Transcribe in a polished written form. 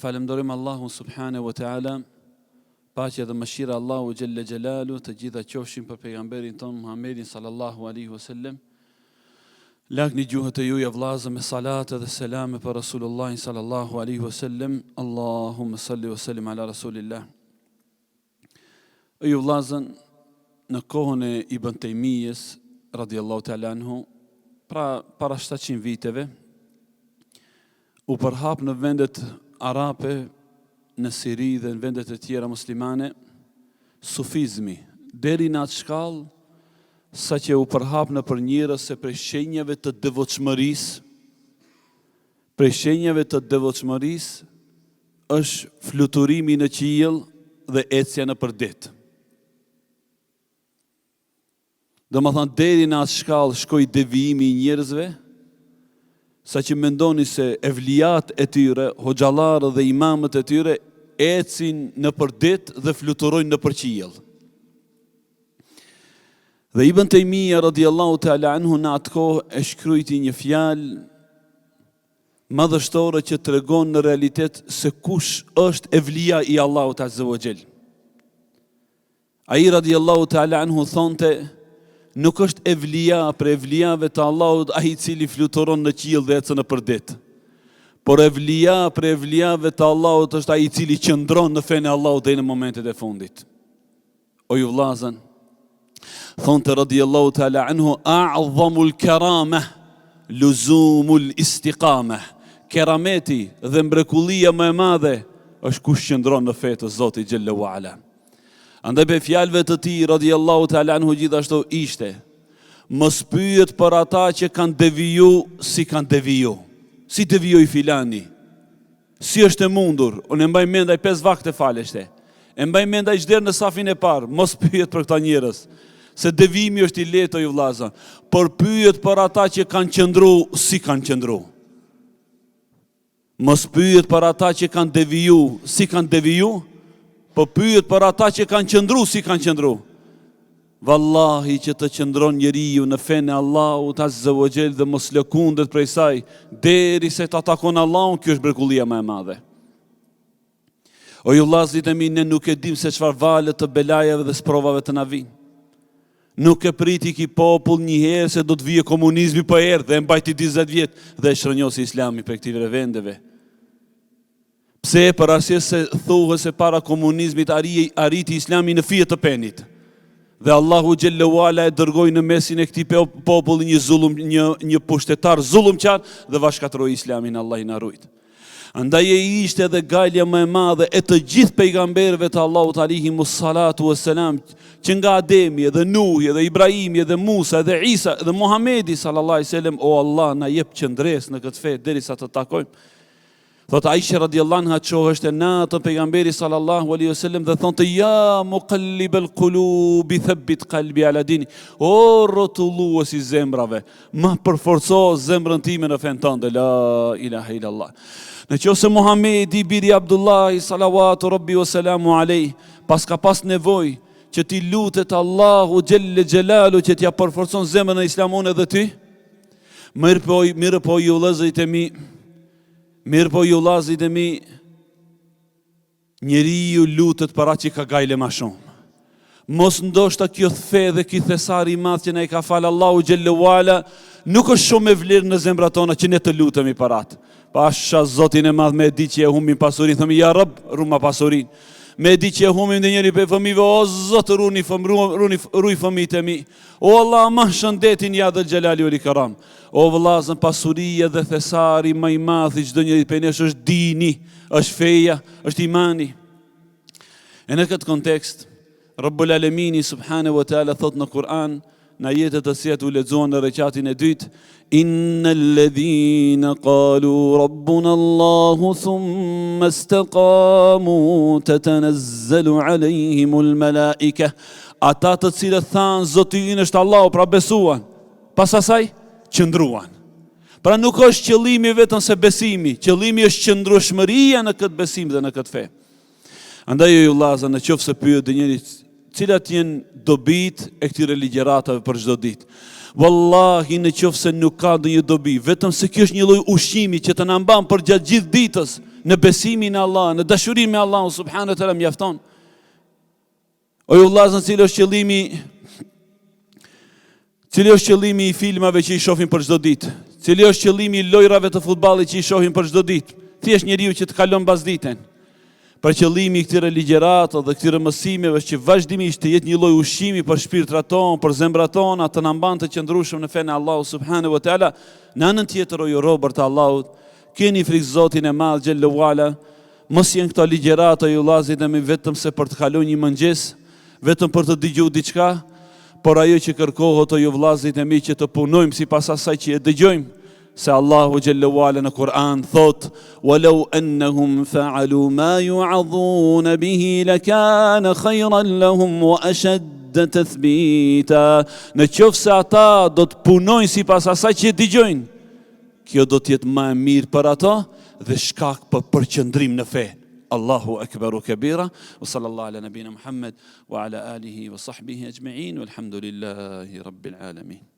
falemnderojmë Allahun subhanahu wa taala, paqja dhe mëshira Allahu xhelle xhelalu të gjitha qofshin për pejgamberin ton Muhammedin sallallahu alaihi wasallam. Lakni gjuhët e juja vllazë me salate dhe selame për Rasulullahin sallallahu alaihi wasallam. Allahumma salli wa sallim ala Rasulillah. Ju vllazën, në kohën e Ibn Taymiyes radiallahu ta'ala anhu, pra para 700 viteve, u përhap në vendet arabe, në Siri dhe në vendet e tjera muslimane, sufizmi, deri në atë shkallë, sa që u përhap në për njerëz se prej shenjave të devotshmërisë, është fluturimi në qiell dhe ecja në përdet. Do më thënë, deri në atë shkallë shkoi devijimi i njerëzve, sa që mendoni se evlijat e tyre, hoxhallarë dhe imamët e tyre, ecin në përdet dhe fluturojnë në përqiell. Dhe Ibn Taymija radiallahu ta'ala anhu në atë kohë e shkrujti një fjalë madhështore që tregon në realitet se kush është evlija i Allahut azza wa jall. Ai radiallahu ta'ala anhu thonte, nuk është evlija për evlijave të Allahut ai i cili fluturon në qiell dhe ecën në përdet. Por evlija për evlijave të Allahut është ai i cili qëndron në fenë e Allahut deri në momentet e fundit. O ju vllazën, thonte radiallahu ta'ala anhu, a'dhamul karama luzumul istiqama. Kerameti dhe mrekullia më e madhe është kush qëndron në fetë të Zotit xhalla wa ala. Andaj pe fjalëve të tij radiallahu ta'ala anhu gjithashtu ishte, mos pyet për ata që kanë deviju si kanë deviju. Si devijoi filani? Si është e mundur? Unë e mbaj mend ai 5 vakte faleshte. E mbaj mend ai çdo në safin e parë, mos pyet për këta njerëz, se devijimi është i lehtë ju vllazë, por pyet për ata që kanë qëndru si kanë qëndru. Mos pyet për ata që kanë deviju si kanë deviju, po pyet për ata që kanë qëndru si kanë qëndru. Wallahi që të qëndron njeriu në fenë e Allahut azza wa jall dhe mos lëkundet prej saj derisa të takon Allahun, kjo është mrekullia më e madhe. O ju vllazërit e mi, ne nuk e dim se çfarë valet të belajave dhe sprovave të na vinë. Nuk e priti ki popull një herë se do të vijë komunizmi për herë dhe mbajti 20 vjet dhe e shërnjosi Islami për këtyre vendeve. Pse? Për arsye se thuhet se para komunizmit arriti Islami në fije të penit. Dhe Allahu xhallahu ala e dërgoi në mesin e këtij populli një pushtetar zullumqtar dhe bashkatroi Islamin, Allah i na ruajt. Andaj e ishte edhe gajlja më e madhe e të gjithë pejgamberëve të Allahut alayhimus salatu wassalam, që nga Ademi edhe Nuhi edhe Ibrahimi edhe Musa edhe Isa edhe Muhamedi sallallahu alaihi wasallam, o Allah na jep qëndres në këtë fe derisa të takojmë. Thot Aisha radiallahu anha, qohështë e natë pejgamberi sallallahu alaihi wasallam dhe thonte, ja muqallibal qulubi thabbit qalbi ala dini. O rrotulluesi zemrave, ma përforco zemrën time në fen tënde, la ilaha illallah. Në qoftë se Muhamedi biri Abdullahi salawatu rabbi wa salamu alaihi, pas ka pas nevojë që ti lutet Allahu xhelle xhelalu që t'ja përforcon zemrën e Islamon edhe ty, mirë po ju vllazërit e mi, njeriu lutet për atë që ka gajle më shumë. Mos ndoshta kjo fe dhe ky thesar i madh që na i ka falë Allahu xhallahu ala, nuk është shumë e vlerë në zemrat tona që ne të lutemi për atë. Pasha Zotin e madh, me di që e humbim pasurinë, themi ja Rabb, ruma pasurinë. Me di që e humbim dhe njëri për fëmive, o Zot, ruaj fëmijët e mi. O Allah, ma shëndetin ja dhe xhelali ul karam. O vllazën, pasuria dhe thesari më i madh i çdo njeri prej nesh është dini, është feja, është imani. E në këtë kontekst, Rabbul Alamini subhanahu wa taala thot në Kur'an, në ajetet të cilat u lexuan në rekatin e dytë, innal ladhina qalu rabbuna Allahu thumma istaqamu tatanazzalu alayhimul malaika. Ata të cilët thanë Zoti ynë është Allahu, pra besuan, pas asaj qëndruan. Pra nuk është qëllimi vetëm se besimi, qëllimi është qëndrueshmëria në këtë besim dhe në këtë fe. Andaj ju vllazë, në qoftë se pyet njëri cilat janë dobit e këtyre ligjëratave për çdo ditë. Wallahi, në qoftë se nuk ka ndonjë dobi, vetëm se kjo është një lloj ushqimi që të na mban për gjatë gjithë ditës, në besimin e Allah, në dashurinë me Allahun subhanahu wa taala mjafton. O ju vëllezër, cili është qëllimi i filmave që i shohim për çdo ditë? Cili është qëllimi i lojrave të futbollit që i shohim për çdo ditë? Thjesht njeriu që të kalon mbasditën. Për qëllimi i këtyre ligjëratave dhe këtyre mësimeve që vazhdimisht të jetë një lloj ushqimi për shpirtrat tonë, për zemrat tona, të na mban të qëndrueshëm në fenë e Allahut subhanahu wa taala. Në anën tjetër, o ju robër të Allahut, keni frikë Zotin e Madh xhallahu ala. Mos jenë këto ligjërata ju vëllezër vetëm se për të kaluar një mëngjes, vetëm për të dëgjuar diçka, por ajo që kërkohet o ju vëllezër e mi që të punojmë sipas asaj që e dëgjojmë. Se Allahu xhallahu ala në Kur'an thot: "Walau annahum fa'alu ma yu'adhun bihi lakana khayran lahum wa ashadda tathbita." Në qoftë se ata do të punojnë sipas asaj që dëgjojnë, kjo do të jetë më e mirë për ata dhe shkak për përqendrim në fe. Allahu akbaru kabira. Wa sallallahu ala nabina Muhammad wa ala alihi wa sahbihi ajma'in walhamdulillahi rabbil alamin.